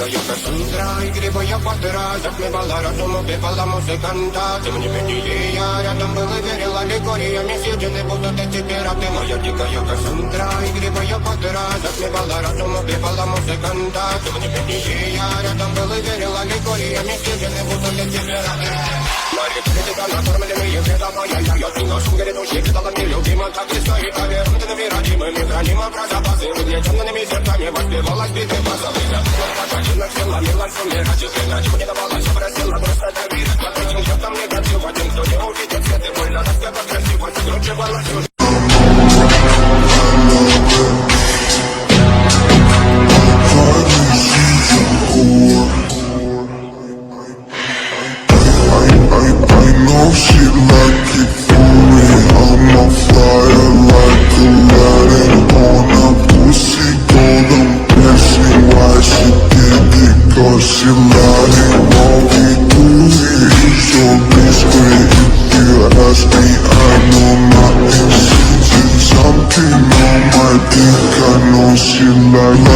дикая Кассандра, игривая подра, затмевала разум, убивала музыканта. Ты мне пенили, я рядом был и верила легориями съедены будут эти пираты. Моя дикая Кассандра, игривая подра, затмевала разум, убивала музыканта. Ты мне пенили, я рядом был и верила легориями съедены будут эти пираты. Маргарита, накормленные предавая, я ты нашим грядущих стала нелюбима, как и стоит повернутыми родимыми, храним образа базы, угнетенными сердцами воспевалась битвы базовых. Потратила все, ломилась, умирать, и иначе не давалась, обратила просто доверие. Под этим чертом негатив, один, кто не увидит свет, и больно распевать красиво, скручивалась уже. She like it for me, I'm on fire like Aladdin on a pussy golden blessing. Why she did it? Cause she lied it. What we do is so risky. If you ask me, I know my intentions. Something on my dick, I know she like